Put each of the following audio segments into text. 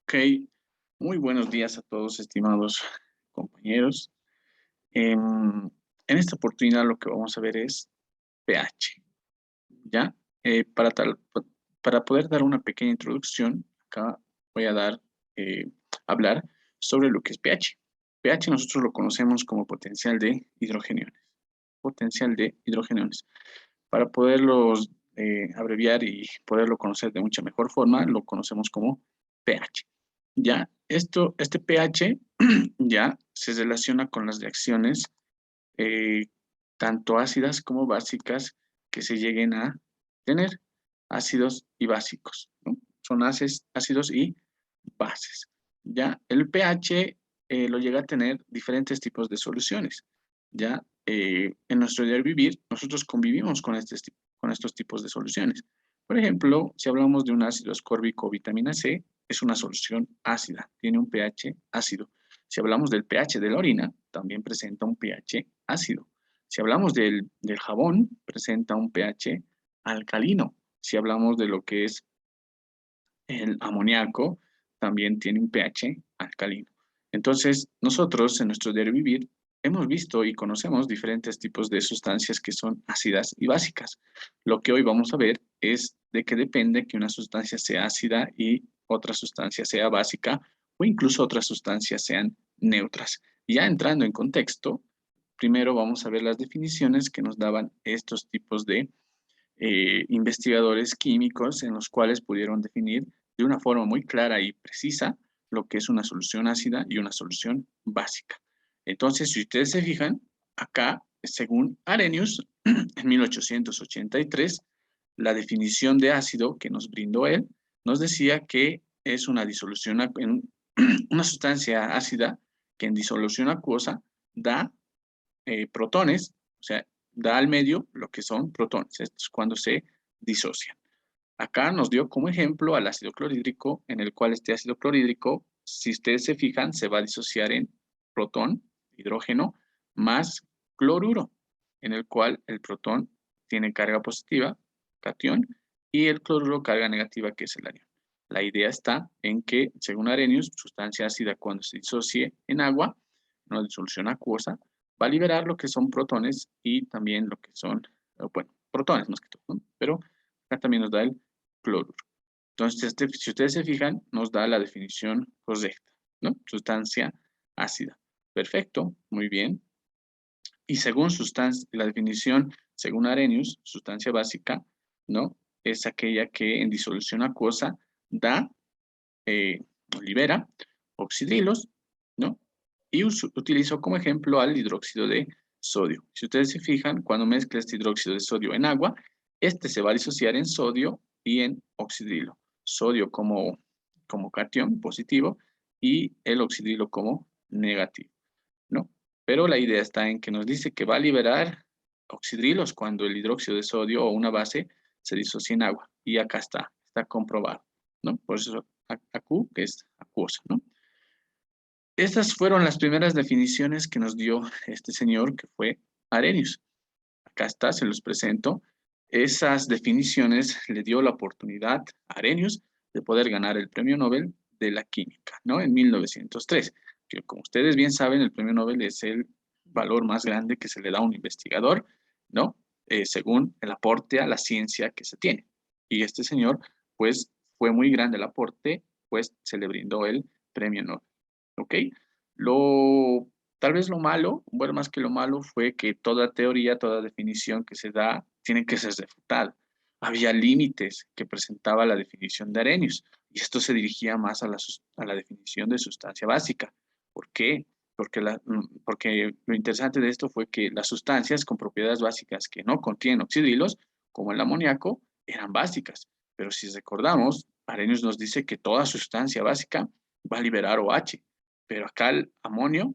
Ok, muy buenos días a todos, estimados compañeros. En esta oportunidad lo que vamos a ver es pH, ¿ya? Para poder dar una pequeña introducción, acá voy a eh, hablar sobre lo que es pH. pH nosotros lo conocemos como potencial de hidrogeniones. Potencial de hidrogeniones. Para poderlos abreviar y poderlo conocer de mucha mejor forma, lo conocemos como pH. Ya, este pH ya se relaciona con las reacciones eh, tanto ácidas como básicas que se lleguen a tener, ácidos y básicos, ¿no? Son ácidos y bases. Ya, el pH lo llega a tener diferentes tipos de soluciones. Ya, en nuestro diario vivir, nosotros convivimos con estos tipos de soluciones. Por ejemplo, si hablamos de un ácido ascórbico o vitamina C, es una solución ácida, tiene un pH ácido. Si hablamos del pH de la orina, también presenta un pH ácido. Si hablamos del jabón, presenta un pH alcalino. Si hablamos de lo que es el amoníaco, también tiene un pH alcalino. Entonces, nosotros en nuestro diario vivir hemos visto y conocemos diferentes tipos de sustancias que son ácidas y básicas. Lo que hoy vamos a ver es de qué depende que una sustancia sea ácida y otra sustancia sea básica o incluso otras sustancias sean neutras. Ya entrando en contexto, primero vamos a ver las definiciones que nos daban estos tipos de investigadores químicos en los cuales pudieron definir de una forma muy clara y precisa lo que es una solución ácida y una solución básica. Entonces, si ustedes se fijan, acá, según Arrhenius, en 1883, la definición de ácido que nos brindó él nos decía que es una disolución, una sustancia ácida que en disolución acuosa da protones, o sea, da al medio lo que son protones. Esto es cuando se disocian. Acá nos dio como ejemplo al ácido clorhídrico, en el cual este ácido clorhídrico, si ustedes se fijan, se va a disociar en protón, hidrógeno, más cloruro, en el cual el protón tiene carga positiva, cation, y el cloruro carga negativa, que es el anión. La idea está en que, según Arrhenius, sustancia ácida cuando se disocie en agua, una disolución acuosa, va a liberar lo que son protones y también lo que son, bueno, protones más que todo, ¿no? Pero acá también nos da el cloruro. Entonces, si ustedes se fijan, nos da la definición correcta, ¿no? Sustancia ácida. Perfecto, muy bien. Y según la definición, según Arrhenius, sustancia básica, ¿no? Es aquella que en disolución acuosa da, eh, libera oxidrilos, ¿no? Y utilizó como ejemplo al hidróxido de sodio. Si ustedes se fijan, cuando mezcla este hidróxido de sodio en agua, este se va a disociar en sodio y en oxidrilo. Sodio como cation positivo y el oxidrilo como negativo, ¿no? Pero la idea está en que nos dice que va a liberar oxidrilos cuando el hidróxido de sodio o una base se disocia en agua. Y acá está comprobado, ¿no? Por eso AQ, que es acuosa, ¿no? Estas fueron las primeras definiciones que nos dio este señor, que fue Arrhenius. Acá está, se los presento. Esas definiciones le dio la oportunidad a Arrhenius de poder ganar el Premio Nobel de la Química, ¿no? En 1903. Que como ustedes bien saben, el Premio Nobel es el valor más grande que se le da a un investigador, ¿no? Según el aporte a la ciencia que se tiene. Y este señor, pues, fue muy grande el aporte, pues se le brindó el Premio Nobel. ¿Ok? Lo, Tal vez lo malo, bueno, más que lo malo, fue que toda teoría, toda definición que se da, tiene que ser refutada. Había límites que presentaba la definición de Arrhenius, y esto se dirigía más a la definición de sustancia básica. ¿Por qué? Porque lo interesante de esto fue que las sustancias con propiedades básicas que no contienen oxidrilos, como el amoníaco, eran básicas. Pero si recordamos, Arrhenius nos dice que toda sustancia básica va a liberar OH, pero acá el amoníaco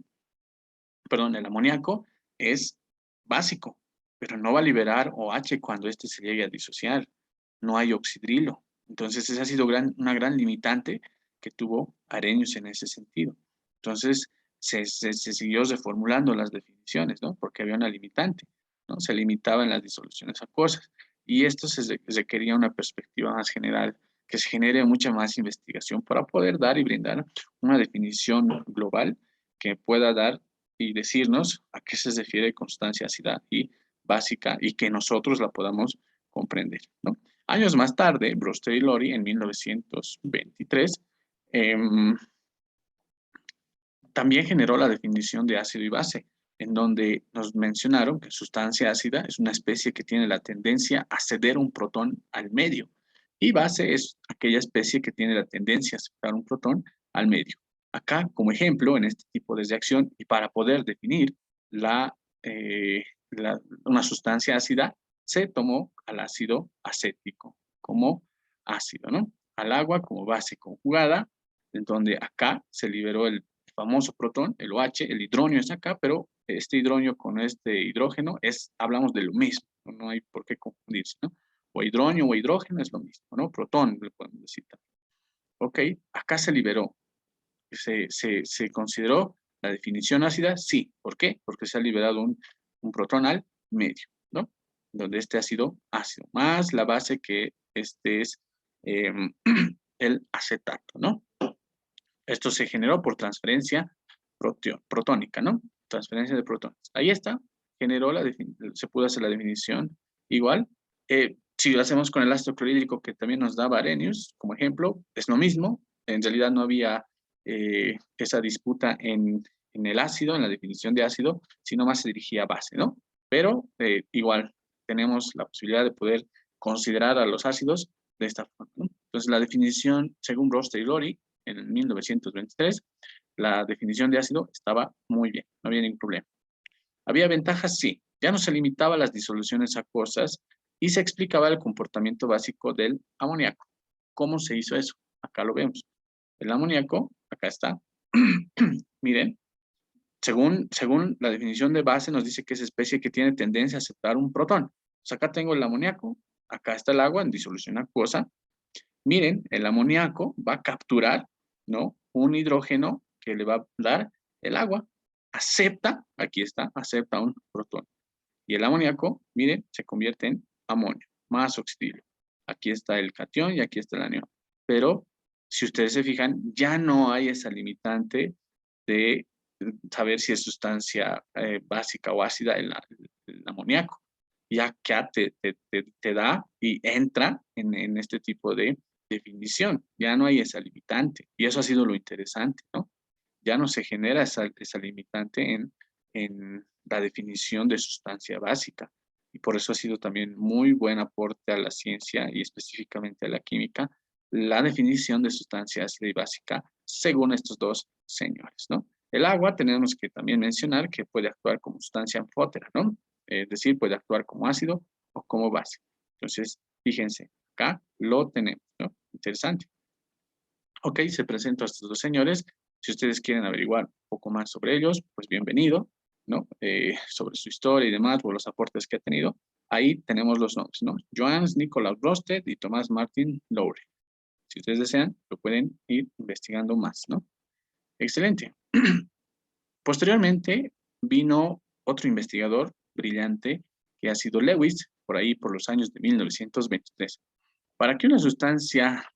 es básico, pero no va a liberar OH cuando éste se llegue a disociar. No hay oxidrilo. Entonces, esa ha sido una gran limitante que tuvo Arrhenius en ese sentido. Entonces, se siguió reformulando las definiciones, ¿no? Porque había una limitante, ¿no? Se limitaba en las disoluciones acuosas. Y esto se requería una perspectiva más general que se genere mucha más investigación para poder dar y brindar una definición global que pueda dar y decirnos a qué se refiere constancia ácida y básica y que nosotros la podamos comprender, ¿no? Años más tarde, Brewster y Lowry, en 1923, también generó la definición de ácido y base, en donde nos mencionaron que sustancia ácida es una especie que tiene la tendencia a ceder un protón al medio, y base es aquella especie que tiene la tendencia a aceptar un protón al medio. Acá, como ejemplo, en este tipo de reacción, y para poder definir una sustancia ácida, se tomó al ácido acético como ácido, ¿no? Al agua como base conjugada, en donde acá se liberó el famoso protón, el OH, el hidronio es acá, pero este hidronio con este hidrógeno hablamos de lo mismo, no hay por qué confundirse, ¿no? O hidronio o hidrógeno es lo mismo, ¿no? Protón, le podemos decir también. Ok, acá se liberó, se consideró la definición ácida, sí. ¿Por qué? Porque se ha liberado un protón al medio, ¿no? Donde este ha sido ácido, más la base que este es el acetato, ¿no? Esto se generó por transferencia protónica, ¿no? Transferencia de protones. Ahí está, se pudo hacer la definición igual. Si lo hacemos con el ácido clorhídrico que también nos da Arrhenius, como ejemplo, es lo mismo. En realidad no había esa disputa en el ácido, en la definición de ácido, sino más se dirigía a base, ¿no? Pero igual tenemos la posibilidad de poder considerar a los ácidos de esta forma, ¿no? Entonces la definición, según Brewster y Lowry, en 1923, la definición de ácido estaba muy bien, no había ningún problema. ¿Había ventajas? Sí. Ya no se limitaba a las disoluciones acuosas y se explicaba el comportamiento básico del amoníaco. ¿Cómo se hizo eso? Acá lo vemos. El amoníaco, acá está. Miren, según la definición de base, nos dice que es especie que tiene tendencia a aceptar un protón. Pues acá tengo el amoníaco, acá está el agua en disolución acuosa. Miren, el amoníaco va a capturar, ¿no?, un hidrógeno que le va a dar el agua. Acepta, aquí está, acepta un protón. Y el amoníaco, miren, se convierte en amonio, más oxidilo. Aquí está el catión y aquí está el anión. Pero, si ustedes se fijan, ya no hay esa limitante de saber si es sustancia básica o ácida el amoníaco. Ya que te da y entra en este tipo de definición. Ya no hay esa limitante. Y eso ha sido lo interesante, ¿no? Ya no se genera esa limitante en la definición de sustancia básica. Y por eso ha sido también muy buen aporte a la ciencia y específicamente a la química, la definición de sustancia ácida y básica según estos dos señores, ¿no? El agua tenemos que también mencionar que puede actuar como sustancia anfótera, ¿no? Es decir, puede actuar como ácido o como base. Entonces, fíjense, acá lo tenemos, ¿no? Interesante. Ok, se presento a estos dos señores. Si ustedes quieren averiguar un poco más sobre ellos, pues bienvenido, ¿no? Sobre su historia y demás, o los aportes que ha tenido. Ahí tenemos los nombres, ¿no? Johannes Nikolaus Rosted y Thomas Martin Lowry. Si ustedes desean, lo pueden ir investigando más, ¿no? Excelente. Posteriormente vino otro investigador brillante que ha sido Lewis, por ahí por los años de 1923. Para que una sustancia,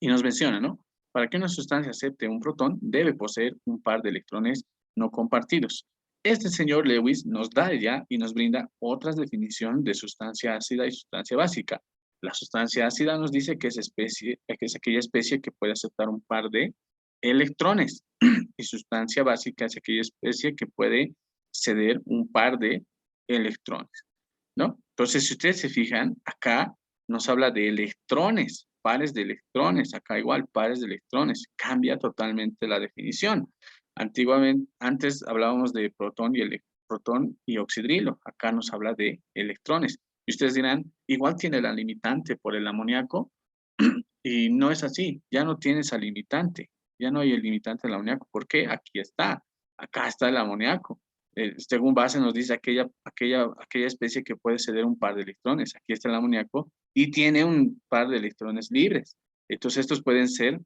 y nos menciona, ¿no? Para que una sustancia acepte un protón, debe poseer un par de electrones no compartidos. Este señor Lewis nos da ya y nos brinda otras definiciones de sustancia ácida y sustancia básica. La sustancia ácida nos dice que es aquella especie que puede aceptar un par de electrones y sustancia básica es aquella especie que puede ceder un par de electrones, ¿no? Entonces, si ustedes se fijan, acá nos habla de electrones, pares de electrones, acá igual, pares de electrones, cambia totalmente la definición. Antiguamente, antes hablábamos de protón y oxidrilo, acá nos habla de electrones. Y ustedes dirán, igual tiene la limitante por el amoníaco, y no es así, ya no tiene esa limitante, ya no hay el limitante del amoníaco. ¿Por qué? Aquí está, acá está el amoníaco. Según base nos dice aquella especie que puede ceder un par de electrones. Aquí está el amoníaco y tiene un par de electrones libres. Entonces estos pueden ser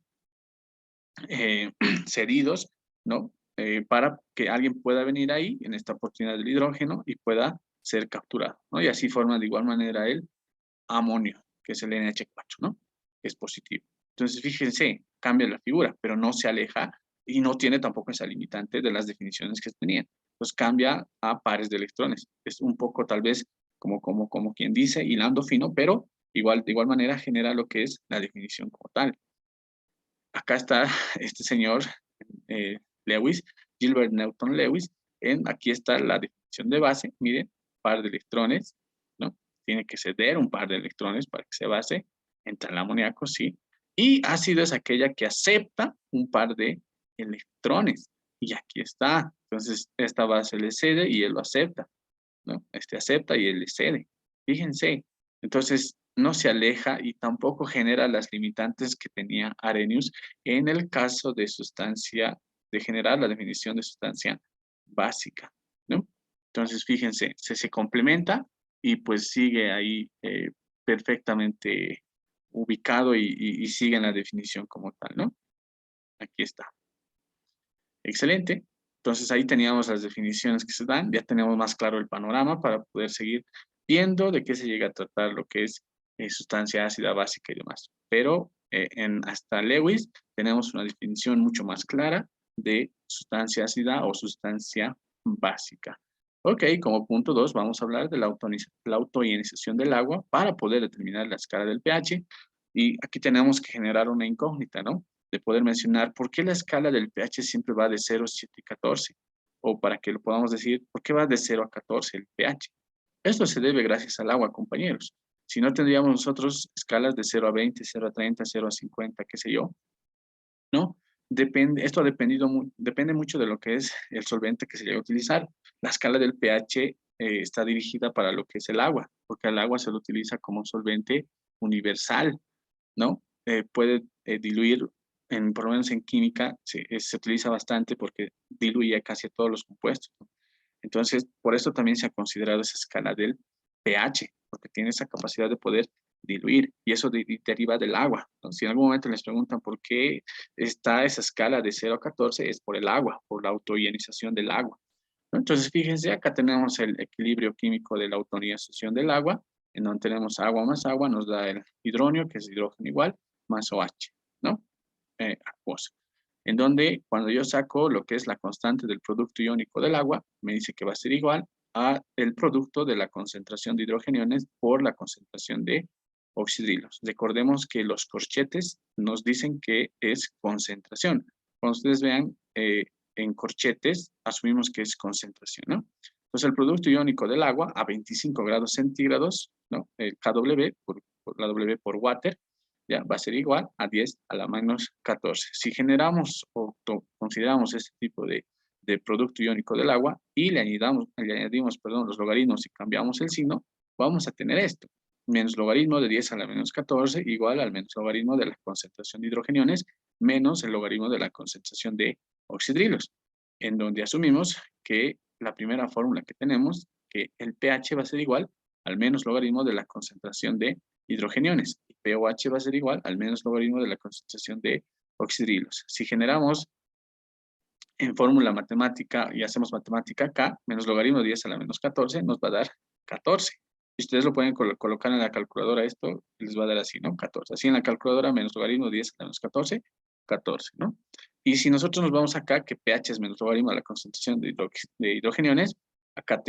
cedidos, ¿no? Para que alguien pueda venir ahí en esta oportunidad del hidrógeno y pueda ser capturado, ¿no? Y así forma de igual manera el amonio, que es el NH4, ¿no? es positivo. Entonces, fíjense, cambia la figura, pero no se aleja y no tiene tampoco esa limitante de las definiciones que tenían. Entonces, cambia a pares de electrones. Es un poco, tal vez, como quien dice, hilando fino, pero de igual manera genera lo que es la definición como tal. Acá está este señor Lewis, Gilbert Newton Lewis, aquí está la definición de base, miren, par de electrones, ¿no? Tiene que ceder un par de electrones para que se base, entra el amoníaco, sí, y ácido es aquella que acepta un par de electrones, y aquí está, entonces esta base le cede y él lo acepta, ¿no? Este acepta y él le cede, fíjense, entonces no se aleja y tampoco genera las limitantes que tenía Arrhenius en el caso de sustancia, de generar la definición de sustancia básica, ¿no? Entonces, fíjense, se complementa y pues sigue ahí perfectamente ubicado y sigue en la definición como tal, ¿no? Aquí está. Excelente. Entonces, ahí teníamos las definiciones que se dan, ya tenemos más claro el panorama para poder seguir viendo de qué se llega a tratar lo que es sustancia ácida, básica y demás. Pero hasta Lewis tenemos una definición mucho más clara de sustancia ácida o sustancia básica. Ok, como punto 2 vamos a hablar de la autoionización del agua para poder determinar la escala del pH. Y aquí tenemos que generar una incógnita, ¿no? De poder mencionar por qué la escala del pH siempre va de 0, 7 y 14. O para que lo podamos decir, ¿por qué va de 0 a 14 el pH? Esto se debe gracias al agua, compañeros. Si no, tendríamos nosotros escalas de 0 a 20, 0 a 30, 0 a 50, qué sé yo, ¿no? Esto depende mucho de lo que es el solvente que se llegue a utilizar. La escala del pH está dirigida para lo que es el agua, porque el agua se lo utiliza como solvente universal, ¿no? Puede diluir, por lo menos en química, se utiliza bastante porque diluye casi todos los compuestos, ¿no? Entonces, por eso también se ha considerado esa escala del pH, porque tiene esa capacidad de poder diluir, y eso deriva del agua. Entonces, si en algún momento les preguntan por qué está esa escala de 0 a 14, es por el agua, por la autoionización del agua, ¿no? Entonces, fíjense, acá tenemos el equilibrio químico de la autoionización del agua, en donde tenemos agua más agua, nos da el hidróneo, que es hidrógeno igual, más OH, ¿no? Acuoso. En donde cuando yo saco lo que es la constante del producto iónico del agua, me dice que va a ser igual a el producto de la concentración de hidrogeniones por la concentración de oxidrilos. Recordemos que los corchetes nos dicen que es concentración. Cuando ustedes vean en corchetes, asumimos que es concentración, ¿no? Entonces, el producto iónico del agua a 25 grados centígrados, ¿no? El KW, la W por water, ya va a ser igual a 10 a la menos 14. Si generamos o consideramos este tipo de producto iónico del agua y le añadimos los logaritmos y cambiamos el signo, vamos a tener esto. Menos logaritmo de 10 a la menos 14 igual al menos logaritmo de la concentración de hidrogeniones menos el logaritmo de la concentración de oxidrilos, en donde asumimos que la primera fórmula que tenemos, que el pH va a ser igual al menos logaritmo de la concentración de hidrogeniones. Y pOH va a ser igual al menos logaritmo de la concentración de oxidrilos. Si generamos en fórmula matemática y hacemos matemática acá, menos logaritmo de 10 a la menos 14, nos va a dar 14. Si ustedes lo pueden colocar en la calculadora esto, les va a dar así, ¿no? 14. Así en la calculadora, menos logaritmo de 10 a la menos 14, 14, ¿no? Y si nosotros nos vamos acá, que pH es menos logaritmo de la concentración de hidrogeniones, acá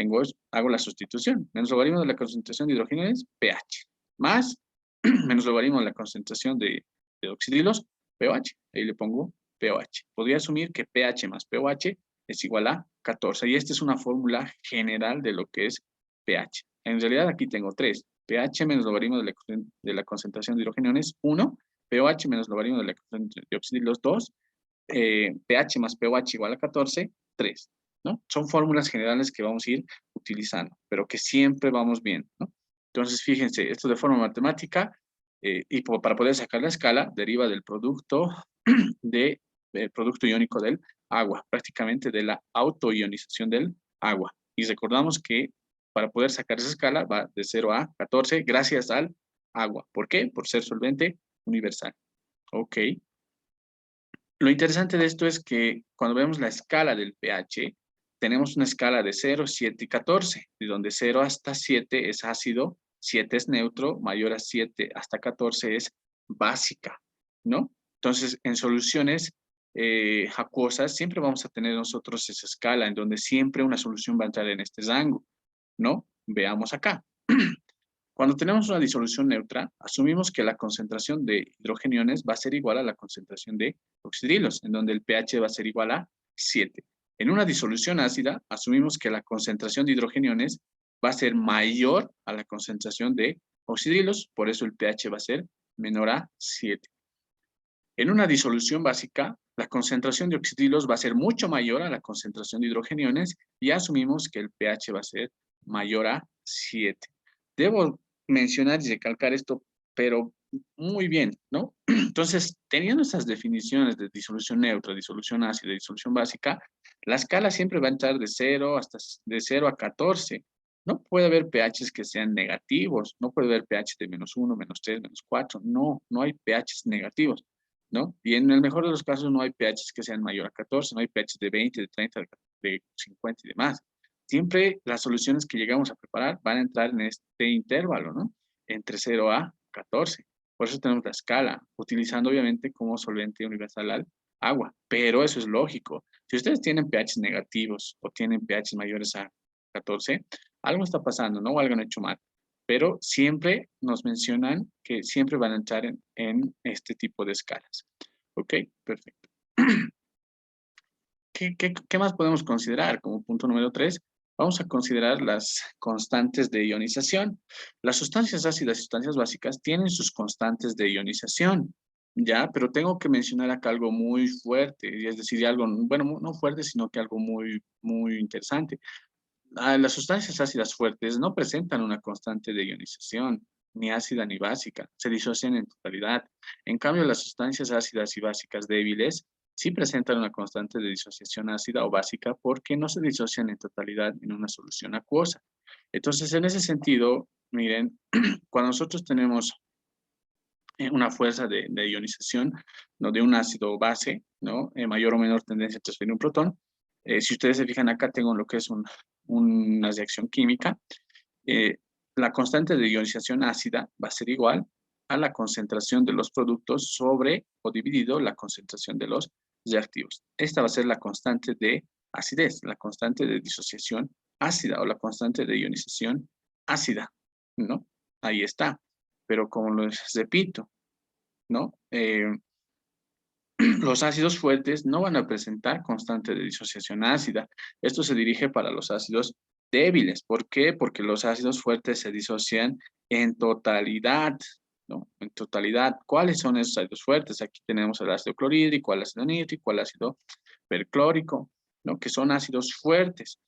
hago la sustitución. Menos logaritmo de la concentración de hidrogeniones, pH. Más menos logaritmo de la concentración de oxidrilos, pOH. Ahí le pongo pOH. Podría asumir que pH más pOH es igual a 14. Y esta es una fórmula general de lo que es pH. En realidad aquí tengo 3. pH menos logaritmo de la concentración de hidrogeniones, 1. pOH menos logaritmo de la concentración de oxidrilos, 2. pH más pOH igual a 14, 3. ¿No? Son fórmulas generales que vamos a ir utilizando, pero que siempre vamos viendo, ¿no? Entonces, fíjense, esto de forma matemática, y para poder sacar la escala, deriva del producto del producto iónico del agua, prácticamente de la autoionización del agua. Y recordamos que para poder sacar esa escala va de 0 a 14 gracias al agua. ¿Por qué? Por ser solvente universal. Ok. Lo interesante de esto es que cuando vemos la escala del pH, tenemos una escala de 0, 7 y 14, de donde 0 hasta 7 es ácido, 7 es neutro, mayor a 7 hasta 14 es básica, ¿no? Entonces, en soluciones acuosas siempre vamos a tener nosotros esa escala en donde siempre una solución va a entrar en este rango, ¿no? Veamos acá. Cuando tenemos una disolución neutra, asumimos que la concentración de hidrogeniones va a ser igual a la concentración de oxidrilos, en donde el pH va a ser igual a 7. En una disolución ácida, asumimos que la concentración de hidrogeniones va a ser mayor a la concentración de oxidrilos, por eso el pH va a ser menor a 7. En una disolución básica, la concentración de oxidrilos va a ser mucho mayor a la concentración de hidrogeniones y asumimos que el pH va a ser mayor a 7. Debo mencionar y recalcar esto, pero muy bien, ¿no? Entonces, teniendo estas definiciones de disolución neutra, disolución ácida y disolución básica, la escala siempre va a entrar de 0 a 14. No puede haber pHs que sean negativos, no puede haber pH de -1, -3, -4, no hay pHs negativos, ¿no? Y en el mejor de los casos no hay pHs que sean mayor a 14, no hay pHs de 20, de 30, de 50 y demás. Siempre las soluciones que llegamos a preparar van a entrar en este intervalo, ¿no? Entre 0 a 14. Por eso tenemos la escala, utilizando obviamente como solvente universal al agua. Pero eso es lógico. Si ustedes tienen pHs negativos o tienen pHs mayores a 14, algo está pasando, ¿no? O algo han hecho mal. Pero siempre nos mencionan que siempre van a entrar en este tipo de escalas. Ok, perfecto. ¿Qué más podemos considerar? Como punto número 3, vamos a considerar las constantes de ionización. Las sustancias ácidas y sustancias básicas tienen sus constantes de ionización, ¿ya? Pero tengo que mencionar acá algo muy fuerte, y es decir, algo, bueno, no fuerte, sino que algo muy interesante. Las sustancias ácidas fuertes no presentan una constante de ionización, ni ácida ni básica, se disocian en totalidad. En cambio, las sustancias ácidas y básicas débiles sí presentan una constante de disociación ácida o básica porque no se disocian en totalidad en una solución acuosa. Entonces, en ese sentido, miren, cuando nosotros tenemos una fuerza de ionización, ¿no? De un ácido base, ¿no? Mayor o menor tendencia a transferir un protón. Si ustedes se fijan acá, tengo lo que es una reacción química. Eh, la constante de ionización ácida va a ser igual a la concentración de los productos sobre o dividido la concentración de los reactivos. Esta va a ser la constante de acidez, la constante de disociación ácida o la constante de ionización ácida, ¿no? Ahí está. Pero como les repito, ¿no? Los ácidos fuertes no van a presentar constante de disociación ácida. Esto se dirige para los ácidos débiles. ¿Por qué? Porque los ácidos fuertes se disocian en totalidad, ¿no? En totalidad. ¿Cuáles son esos ácidos fuertes? Aquí tenemos el ácido clorhídrico, el ácido nítrico, el ácido perclórico, ¿no? Que son ácidos fuertes,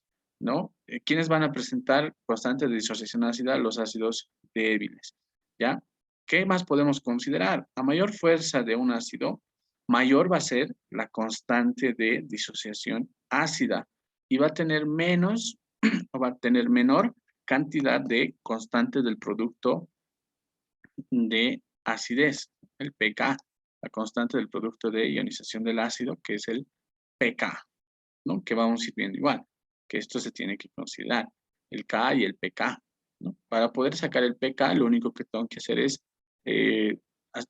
¿no? ¿Quiénes van a presentar constante de disociación ácida? Los ácidos débiles, ¿ya? ¿Qué más podemos considerar? A mayor fuerza de un ácido, mayor va a ser la constante de disociación ácida y va a tener menos o va a tener menor cantidad de constante del producto de acidez, el pK, la constante del producto de ionización del ácido, que es el pK, ¿no? Que vamos a ir viendo igual, que esto se tiene que considerar, el K y el pK, ¿no? Para poder sacar el pK, lo único que tengo que hacer es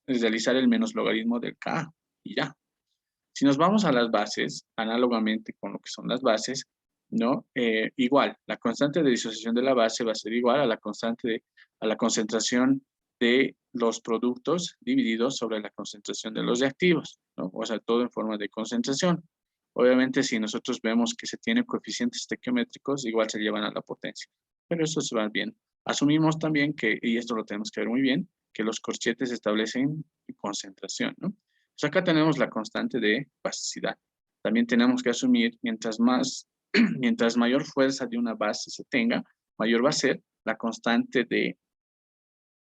realizar el menos logaritmo del K y ya. Si nos vamos a las bases, análogamente con lo que son las bases, ¿no? Igual, la constante de disociación de la base va a ser igual a la a la concentración de los productos divididos sobre la concentración de los reactivos, ¿no? O sea, todo en forma de concentración. Obviamente, si nosotros vemos que se tiene coeficientes estequiométricos, igual se llevan a la potencia. Pero eso se va bien. Asumimos también que, y esto lo tenemos que ver muy bien, que los corchetes establecen concentración, ¿no? Pues acá tenemos la constante de basicidad. También tenemos que asumir, mientras mayor fuerza de una base se tenga, mayor va a ser la constante de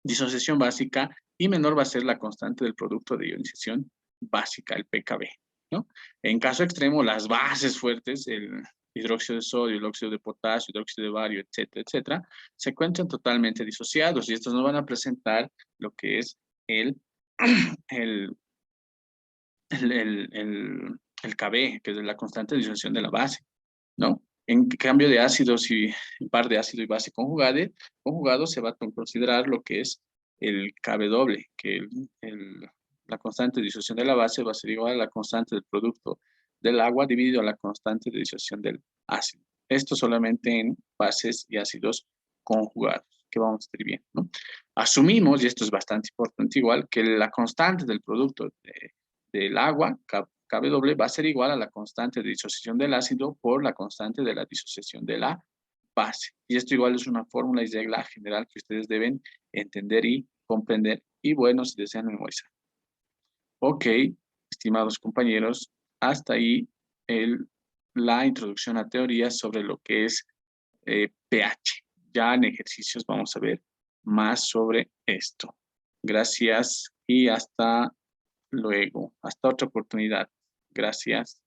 disociación básica y menor va a ser la constante del producto de ionización básica, el pKb, ¿no? En caso extremo, las bases fuertes, el hidróxido de sodio, el óxido de potasio, el hidróxido de bario, etcétera, etcétera, se encuentran totalmente disociados y estos no van a presentar lo que es el el Kb, que es la constante de disociación de la base, ¿no? En cambio de ácidos y par de ácido y base conjugado se va a considerar lo que es el Kw, que la constante de disociación de la base va a ser igual a la constante del producto del agua dividido a la constante de disociación del ácido. Esto solamente en bases y ácidos conjugados, que vamos a estar viendo, ¿no? Asumimos, y esto es bastante importante igual, que la constante del producto del agua, Kw, va a ser igual a la constante de disociación del ácido por la constante de la disociación de la base. Y esto igual es una fórmula y regla general que ustedes deben entender y comprender, y bueno, si desean memorizar. Ok, estimados compañeros, hasta ahí la introducción a teorías sobre lo que es pH. Ya en ejercicios vamos a ver más sobre esto. Gracias y hasta luego. Hasta otra oportunidad. Gracias.